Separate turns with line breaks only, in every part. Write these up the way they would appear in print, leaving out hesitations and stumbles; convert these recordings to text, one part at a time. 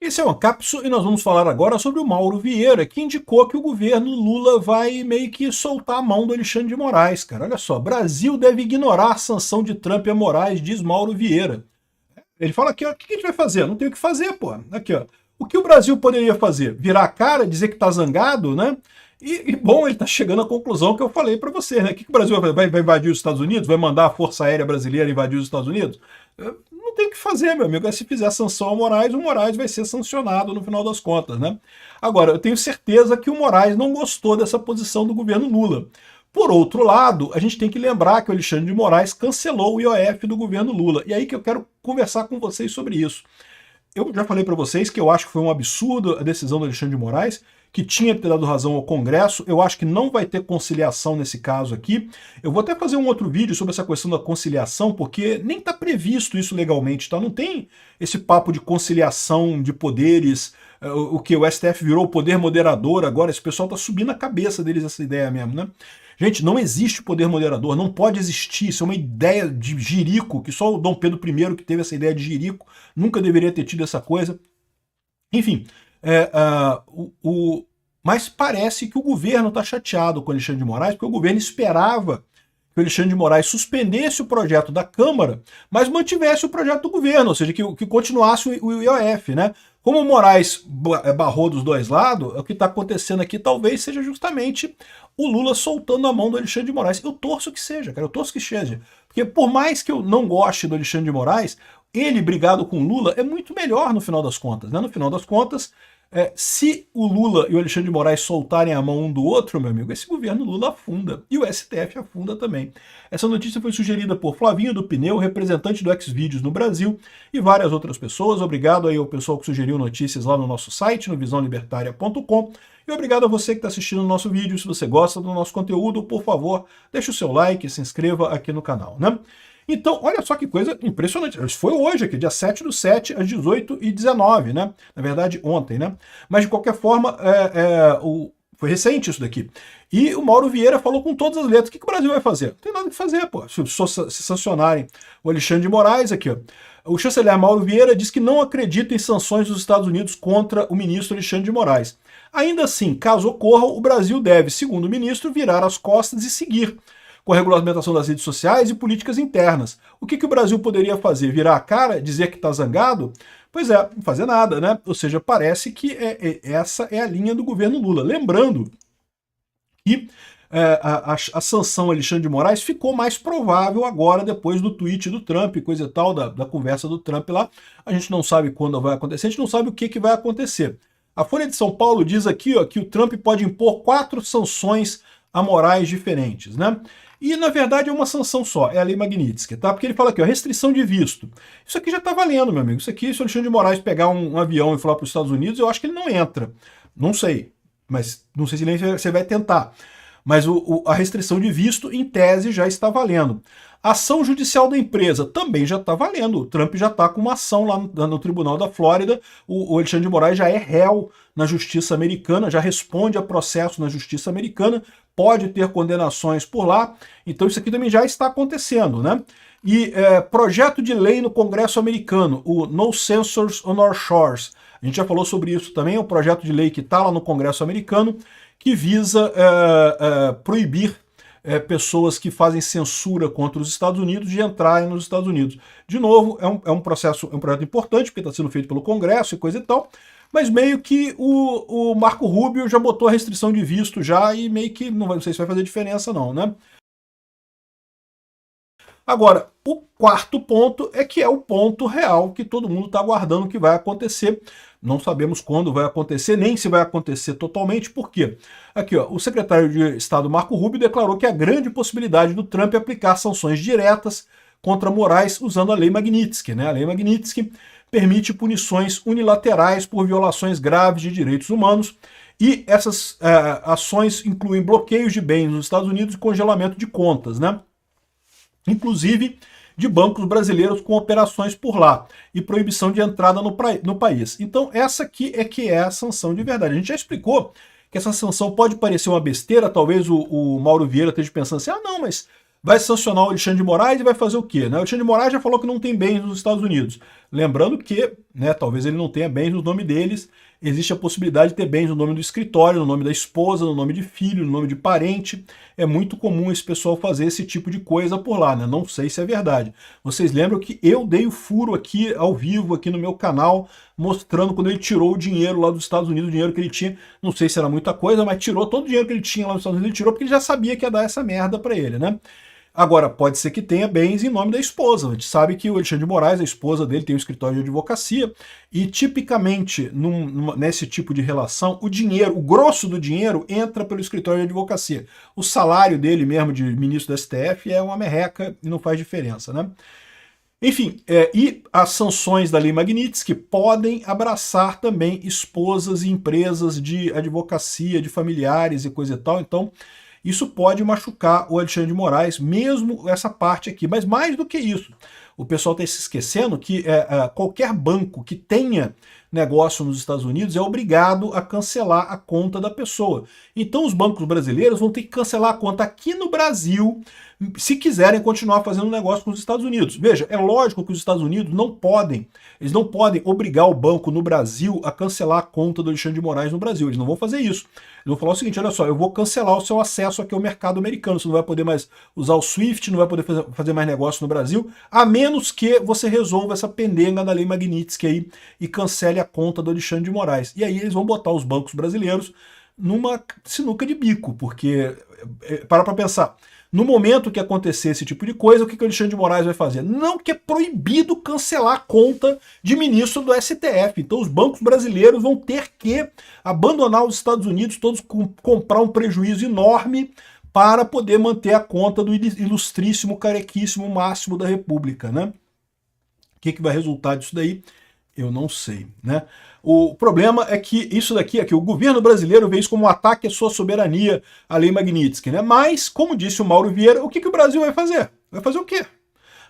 Esse é o Ancapso e nós vamos falar agora sobre o Mauro Vieira, que indicou que o governo Lula vai meio que soltar a mão do Alexandre de Moraes, cara. Olha só, Brasil deve ignorar a sanção de Trump a Moraes, diz Mauro Vieira. Ele fala aqui, ó, o que a gente vai fazer? Não tem o que fazer, pô. Aqui, ó. O que o Brasil poderia fazer? Virar a cara, dizer que tá zangado, né? Bom, ele tá chegando à conclusão que eu falei para você, né? O que o Brasil vai invadir os Estados Unidos? Vai mandar a Força Aérea Brasileira invadir os Estados Unidos? Não tem o que fazer, meu amigo. Se fizer sanção ao Moraes, o Moraes vai ser sancionado no final das contas, né? Agora, eu tenho certeza que o Moraes não gostou dessa posição do governo Lula. Por outro lado, a gente tem que lembrar que o Alexandre de Moraes cancelou o IOF do governo Lula. E aí que eu quero conversar com vocês sobre isso. Eu já falei para vocês que eu acho que foi um absurdo a decisão do Alexandre de Moraes, que tinha que ter dado razão ao Congresso. Eu acho que não vai ter conciliação nesse caso aqui. Eu vou até fazer um outro vídeo sobre essa questão da conciliação, porque nem está previsto isso legalmente, tá? Não tem esse papo de conciliação de poderes, o que o STF virou o poder moderador agora. Esse pessoal está subindo a cabeça deles essa ideia mesmo, né? Gente, não existe poder moderador, não pode existir, isso é uma ideia de jirico, que só o Dom Pedro I que teve essa ideia de jirico, nunca deveria ter tido essa coisa. Enfim, mas parece que o governo está chateado com o Alexandre de Moraes, porque o governo esperava que o Alexandre de Moraes suspendesse o projeto da Câmara, mas mantivesse o projeto do governo, ou seja, que continuasse o IOF, né? Como o Moraes barrou dos dois lados, o que está acontecendo aqui talvez seja justamente o Lula soltando a mão do Alexandre de Moraes. Eu torço que seja, cara, eu torço que seja. Porque por mais que eu não goste do Alexandre de Moraes, ele brigado com o Lula é muito melhor no final das contas, né? No final das contas, se o Lula e o Alexandre de Moraes soltarem a mão um do outro, meu amigo, esse governo Lula afunda. E o STF afunda também. Essa notícia foi sugerida por Flavinho do Pneu, representante do Xvideos no Brasil, e várias outras pessoas. Obrigado aí ao pessoal que sugeriu notícias lá no nosso site, no visãolibertaria.com. E obrigado a você que está assistindo o nosso vídeo. Se você gosta do nosso conteúdo, por favor, deixe o seu like e se inscreva aqui no canal, né? Então, olha só que coisa impressionante. Isso foi hoje, aqui, dia 7/7, às 18h19, né? Na verdade, ontem, né? Mas, de qualquer forma, foi recente isso daqui. E o Mauro Vieira falou com todas as letras. O que o Brasil vai fazer? Não tem nada que fazer, pô. Se sancionarem o Alexandre de Moraes aqui, ó. O chanceler Mauro Vieira diz que não acredita em sanções dos Estados Unidos contra o ministro Alexandre de Moraes. Ainda assim, caso ocorra, o Brasil deve, segundo o ministro, virar as costas e seguir com a regulamentação das redes sociais e políticas internas. O que o Brasil poderia fazer? Virar a cara? Dizer que está zangado? Pois é, não fazer nada, né? Ou seja, parece que essa é a linha do governo Lula. Lembrando que a sanção Alexandre de Moraes ficou mais provável agora, depois do tweet do Trump, coisa e tal, da conversa do Trump lá. A gente não sabe quando vai acontecer, a gente não sabe o que vai acontecer. A Folha de São Paulo diz aqui, ó, que o Trump pode impor 4 sanções a Moraes diferentes, né? E, na verdade, é uma sanção só, é a Lei Magnitsky, tá? Porque ele fala aqui, ó, restrição de visto. Isso aqui já tá valendo, meu amigo. Isso aqui, se o Alexandre de Moraes pegar um avião e falar para os Estados Unidos, eu acho que ele não entra. Não sei, mas não sei se nem você vai tentar. Mas a restrição de visto, em tese, já está valendo. A ação judicial da empresa também já está valendo. O Trump já está com uma ação lá no Tribunal da Flórida. O Alexandre de Moraes já é réu na Justiça Americana, já responde a processo na Justiça Americana, pode ter condenações por lá. Então isso aqui também já está acontecendo, né? E projeto de lei no Congresso americano, o No Censors on Our Shores. A gente já falou sobre isso também, é um projeto de lei que está lá no Congresso americano, que visa proibir pessoas que fazem censura contra os Estados Unidos de entrarem nos Estados Unidos. De novo, é um projeto importante, porque está sendo feito pelo Congresso e coisa e tal, mas meio que o Marco Rubio já botou a restrição de visto já e meio que, não sei se vai fazer diferença não, né? Agora, o quarto ponto é que é o ponto real que todo mundo está aguardando que vai acontecer. Não sabemos quando vai acontecer, nem se vai acontecer totalmente. Por quê? Aqui, ó, o secretário de Estado Marco Rubio declarou que há grande possibilidade do Trump aplicar sanções diretas contra Moraes usando a Lei Magnitsky, né? A Lei Magnitsky permite punições unilaterais por violações graves de direitos humanos e essas ações incluem bloqueios de bens nos Estados Unidos e congelamento de contas, né? Inclusive de bancos brasileiros com operações por lá, e proibição de entrada no país. Então essa aqui que é a sanção de verdade. A gente já explicou que essa sanção pode parecer uma besteira, talvez o Mauro Vieira esteja pensando assim, não, mas vai sancionar o Alexandre de Moraes e vai fazer o quê? Né? O Alexandre de Moraes já falou que não tem bens nos Estados Unidos. Lembrando que, né, talvez ele não tenha bens no nome deles, existe a possibilidade de ter bens no nome do escritório, no nome da esposa, no nome de filho, no nome de parente. É muito comum esse pessoal fazer esse tipo de coisa por lá, né? Não sei se é verdade. Vocês lembram que eu dei o furo aqui ao vivo, aqui no meu canal, mostrando quando ele tirou o dinheiro lá dos Estados Unidos, o dinheiro que ele tinha, não sei se era muita coisa, mas tirou todo o dinheiro que ele tinha lá nos Estados Unidos, ele tirou porque ele já sabia que ia dar essa merda pra ele, né? Agora, pode ser que tenha bens em nome da esposa. A gente sabe que o Alexandre de Moraes, a esposa dele, tem um escritório de advocacia e, tipicamente, nesse tipo de relação, o dinheiro, o grosso do dinheiro, entra pelo escritório de advocacia. O salário dele mesmo, de ministro do STF, é uma merreca e não faz diferença, né? Enfim, e as sanções da Lei Magnitsky podem abraçar também esposas e empresas de advocacia, de familiares e coisa e tal. Então, isso pode machucar o Alexandre de Moraes, mesmo essa parte aqui. Mas mais do que isso, o pessoal está se esquecendo que qualquer banco que tenha negócio nos Estados Unidos é obrigado a cancelar a conta da pessoa. Então os bancos brasileiros vão ter que cancelar a conta aqui no Brasil se quiserem continuar fazendo negócio com os Estados Unidos. Veja, é lógico que os Estados Unidos eles não podem obrigar o banco no Brasil a cancelar a conta do Alexandre de Moraes no Brasil. Eles não vão fazer isso. Eles vão falar o seguinte, olha só, eu vou cancelar o seu acesso aqui ao mercado americano. Você não vai poder mais usar o SWIFT, não vai poder fazer mais negócio no Brasil, a menos que você resolva essa pendenga da Lei Magnitsky aí e cancele a conta do Alexandre de Moraes. E aí eles vão botar os bancos brasileiros numa sinuca de bico, porque, para pensar, no momento que acontecer esse tipo de coisa, o que o Alexandre de Moraes vai fazer? Não, que é proibido cancelar a conta de ministro do STF. Então os bancos brasileiros vão ter que abandonar os Estados Unidos, todos comprar um prejuízo enorme para poder manter a conta do ilustríssimo, carequíssimo Máximo da República, né? O que vai resultar disso daí? Eu não sei, né? O problema é que isso daqui é que o governo brasileiro vê isso como um ataque à sua soberania, à Lei Magnitsky, né? Mas, como disse o Mauro Vieira, o que o Brasil vai fazer? Vai fazer o quê?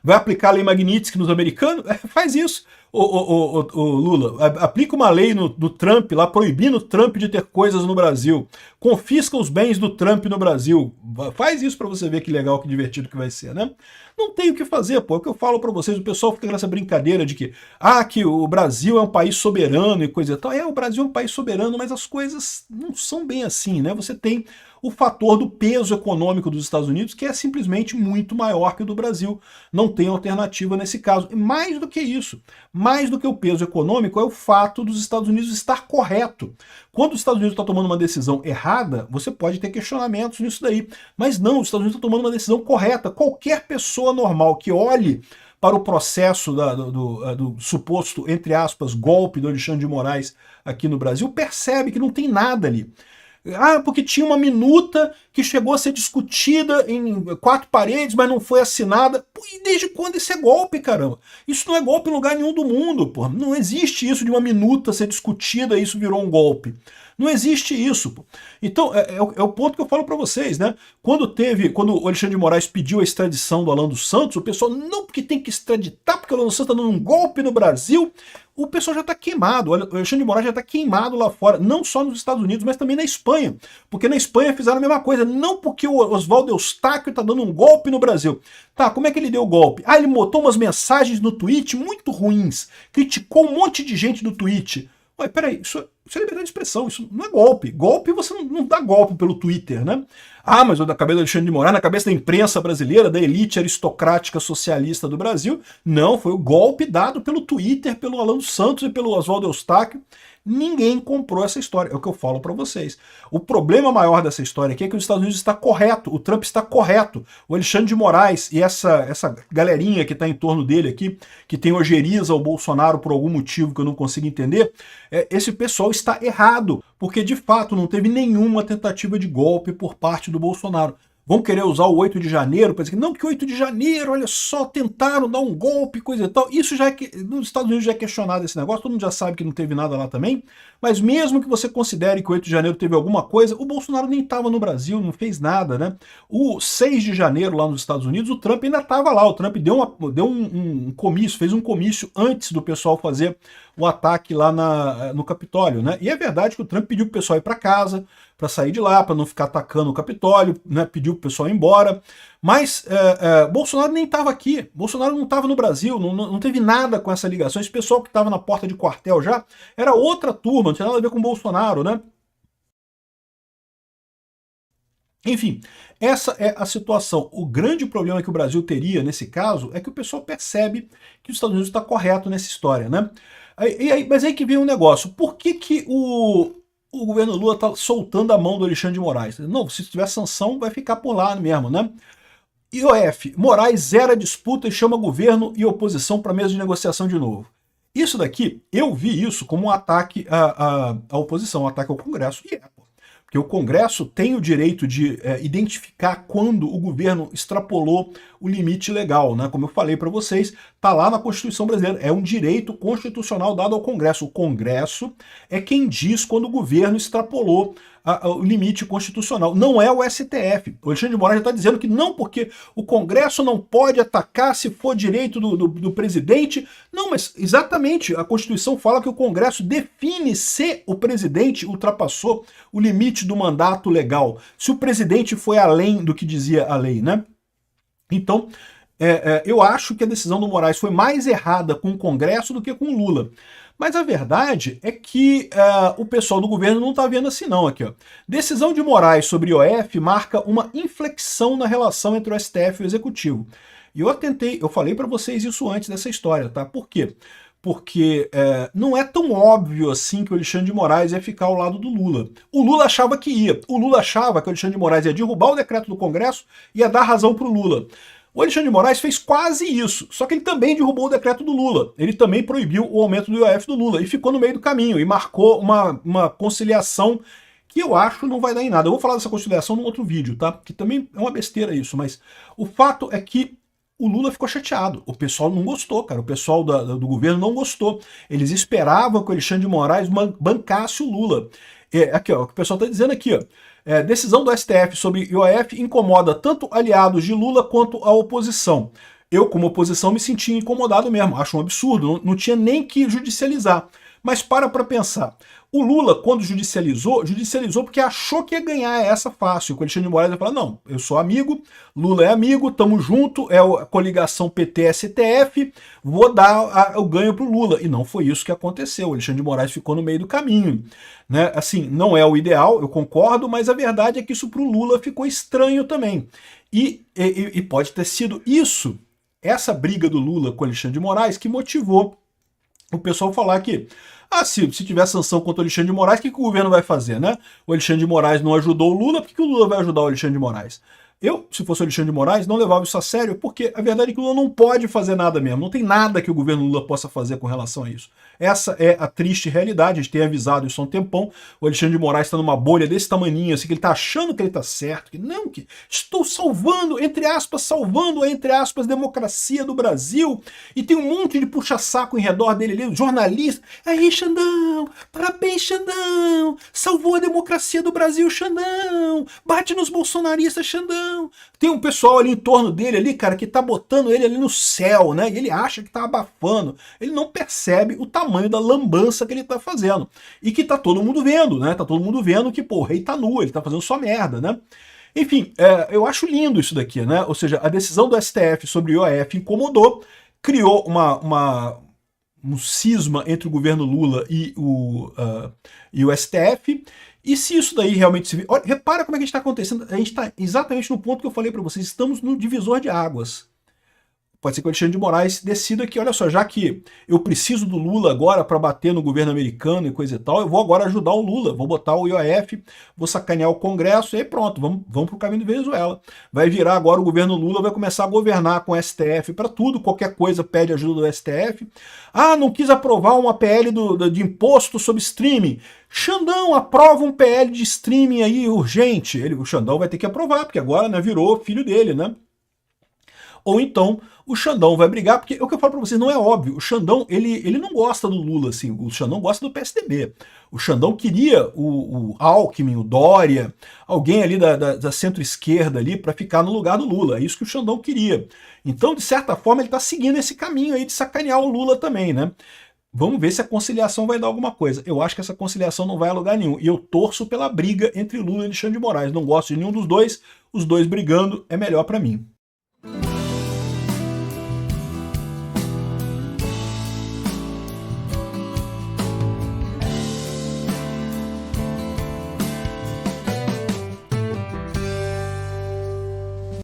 Vai aplicar a Lei Magnitsky nos americanos? Faz isso. O Lula, aplica uma lei no Trump lá, proibindo o Trump de ter coisas no Brasil. Confisca os bens do Trump no Brasil. Faz isso para você ver que legal, que divertido que vai ser, né? Não tem o que fazer, pô. É o que eu falo para vocês. O pessoal fica nessa brincadeira de que o Brasil é um país soberano e coisa e tal. O Brasil é um país soberano, mas as coisas não são bem assim, né? Você tem o fator do peso econômico dos Estados Unidos, que é simplesmente muito maior que o do Brasil. Não tem alternativa nesse caso. E mais do que isso, mais do que o peso econômico, é o fato dos Estados Unidos estar correto. Quando os Estados Unidos está tomando uma decisão errada, você pode ter questionamentos nisso daí. Mas não, os Estados Unidos estão tomando uma decisão correta. Qualquer pessoa normal que olhe para o processo do suposto, entre aspas, golpe do Alexandre de Moraes aqui no Brasil, percebe que não tem nada ali. Porque tinha uma minuta que chegou a ser discutida em 4 paredes, mas não foi assinada. Pô, e desde quando isso é golpe, caramba? Isso não é golpe em lugar nenhum do mundo, pô. Não existe isso de uma minuta ser discutida e isso virou um golpe. Não existe isso, pô. Então, é o ponto que eu falo para vocês, né? Quando o Alexandre de Moraes pediu a extradição do Alan dos Santos, o pessoal, não, porque tem que extraditar, porque o Alan dos Santos está dando um golpe no Brasil. O pessoal já está queimado, o Alexandre de Moraes já está queimado lá fora, não só nos Estados Unidos, mas também na Espanha. Porque na Espanha fizeram a mesma coisa, não porque o Oswaldo Eustáquio está dando um golpe no Brasil. Tá, como é que ele deu o golpe? Ele botou umas mensagens no tweet muito ruins, criticou um monte de gente no tweet. Ué, peraí, isso é liberdade de expressão, isso não é golpe. Golpe você não dá golpe pelo Twitter, né? Mas na cabeça do Alexandre de Moraes, na cabeça da imprensa brasileira, da elite aristocrática socialista do Brasil, não, foi o golpe dado pelo Twitter, pelo Alan dos Santos e pelo Oswaldo Eustáquio. Ninguém comprou essa história, é o que eu falo para vocês. O problema maior dessa história aqui é que os Estados Unidos está correto, o Trump está correto. O Alexandre de Moraes e essa galerinha que está em torno dele aqui, que tem ojeriza ao Bolsonaro por algum motivo que eu não consigo entender, esse pessoal está errado, porque de fato não teve nenhuma tentativa de golpe por parte do Bolsonaro. Vão querer usar o 8 de janeiro para dizer que não, que 8 de janeiro, olha só, tentaram dar um golpe, coisa e tal. Isso já nos Estados Unidos já é questionado esse negócio, todo mundo já sabe que não teve nada lá também, mas mesmo que você considere que o 8 de janeiro teve alguma coisa, o Bolsonaro nem estava no Brasil, não fez nada, né? O 6 de janeiro lá nos Estados Unidos, o Trump ainda estava lá, o Trump deu um comício, fez um comício antes do pessoal fazer o ataque lá no Capitólio, né? E é verdade que o Trump pediu pro pessoal ir para casa, para sair de lá, para não ficar atacando o Capitólio, né? Pediu pro pessoal ir embora. Mas Bolsonaro nem estava aqui, Bolsonaro não estava no Brasil, não teve nada com essa ligação. Esse pessoal que estava na porta de quartel já era outra turma, não tinha nada a ver com o Bolsonaro, né? Enfim, essa é a situação. O grande problema que o Brasil teria nesse caso é que o pessoal percebe que os Estados Unidos está correto nessa história, né? Mas aí que vem um negócio. Por que o governo Lula está soltando a mão do Alexandre de Moraes? Não, se tiver sanção, vai ficar por lá mesmo, né? IOF, Moraes zera a disputa e chama governo e oposição para a mesa de negociação de novo. Isso daqui, eu vi isso como um ataque à oposição, um ataque ao Congresso. E porque o Congresso tem o direito de identificar quando o governo extrapolou o limite legal, né? Como eu falei para vocês, está lá na Constituição brasileira. É um direito constitucional dado ao Congresso. O Congresso é quem diz quando o governo extrapolou o limite constitucional. Não é o STF. O Alexandre de Moraes já está dizendo que não, porque o Congresso não pode atacar se for direito do presidente. Não, mas exatamente, a Constituição fala que o Congresso define se o presidente ultrapassou o limite do mandato legal, se o presidente foi além do que dizia a lei, né? Então, eu acho que a decisão do Moraes foi mais errada com o Congresso do que com o Lula. Mas a verdade é que o pessoal do governo não está vendo assim não. Aqui, ó. Decisão de Moraes sobre IOF marca uma inflexão na relação entre o STF e o Executivo. E eu falei para vocês isso antes dessa história, tá? Por quê? Porque não é tão óbvio assim que o Alexandre de Moraes ia ficar ao lado do Lula. O Lula achava que ia. O Lula achava que o Alexandre de Moraes ia derrubar o decreto do Congresso e ia dar razão para o Lula. O Alexandre de Moraes fez quase isso, só que ele também derrubou o decreto do Lula. Ele também proibiu o aumento do IOF do Lula e ficou no meio do caminho e marcou uma conciliação que eu acho não vai dar em nada. Eu vou falar dessa conciliação num outro vídeo, tá? Que também é uma besteira isso, mas o fato é que o Lula ficou chateado. O pessoal não gostou, cara. O pessoal do governo não gostou. Eles esperavam que o Alexandre de Moraes bancasse o Lula. Aqui, ó, o que o pessoal está dizendo aqui, ó. Decisão do STF sobre IOF incomoda tanto aliados de Lula quanto a oposição. Eu, como oposição, me senti incomodado mesmo. Acho um absurdo. Não tinha nem que judicializar. Mas para pensar. O Lula, quando judicializou porque achou que ia ganhar essa fácil. O Alexandre de Moraes vai falar, não, eu sou amigo, Lula é amigo, tamo junto, é a coligação PT-STF, vou dar o ganho pro Lula. E não foi isso que aconteceu. O Alexandre de Moraes ficou no meio do caminho. Né? Assim, não é o ideal, eu concordo, mas a verdade é que isso pro Lula ficou estranho também. E pode ter sido isso, essa briga do Lula com o Alexandre de Moraes, que motivou o pessoal falar que se tiver sanção contra o Alexandre de Moraes, o que o governo vai fazer, né? O Alexandre de Moraes não ajudou o Lula, por que o Lula vai ajudar o Alexandre de Moraes? Eu, se fosse o Alexandre de Moraes, não levava isso a sério, porque a verdade é que o Lula não pode fazer nada mesmo. Não tem nada que o governo Lula possa fazer com relação a isso. Essa é a triste realidade, a gente tem avisado isso há um tempão. O Alexandre de Moraes está numa bolha desse tamaninho, assim, que ele está achando que ele está certo, que não, que estou salvando, entre aspas, a democracia do Brasil, e tem um monte de puxa-saco em redor dele ali, jornalista. Aí, Xandão, parabéns, Xandão, salvou a democracia do Brasil, Xandão, bate nos bolsonaristas, Xandão. Tem um pessoal ali em torno dele ali, cara, que tá botando ele ali no céu, né? E ele acha que tá abafando. Ele não percebe o tamanho da lambança que ele tá fazendo. E que tá todo mundo vendo, né? Tá todo mundo vendo que, pô, o rei tá nu, ele tá fazendo só merda, né? Enfim, eu acho lindo isso daqui, né? Ou seja, a decisão do STF sobre o IOF incomodou, criou um cisma entre o governo Lula e o STF. E se isso daí realmente se... Olha, repara como é que está acontecendo. A gente está exatamente no ponto que eu falei para vocês. Estamos no divisor de águas. Pode ser que o Alexandre de Moraes decida que, olha só, já que eu preciso do Lula agora para bater no governo americano e coisa e tal, eu vou agora ajudar o Lula, vou botar o IOF, vou sacanear o Congresso e aí pronto, vamos para o caminho de Venezuela. Vai virar agora o governo Lula, vai começar a governar com o STF para tudo, qualquer coisa pede ajuda do STF. Não quis aprovar uma PL de imposto sobre streaming. Xandão, aprova um PL de streaming aí urgente. O Xandão vai ter que aprovar, porque agora, né, virou filho dele, né? Ou então o Xandão vai brigar, porque o que eu falo para vocês não é óbvio. O Xandão, ele não gosta do Lula, assim. O Xandão gosta do PSDB. O Xandão queria o Alckmin, o Dória, alguém ali da centro-esquerda ali para ficar no lugar do Lula. É isso que o Xandão queria. Então, de certa forma, ele está seguindo esse caminho aí de sacanear o Lula também, né? Vamos ver se a conciliação vai dar alguma coisa. Eu acho que essa conciliação não vai a lugar nenhum. E eu torço pela briga entre Lula e Alexandre de Moraes. Não gosto de nenhum dos dois. Os dois brigando é melhor para mim.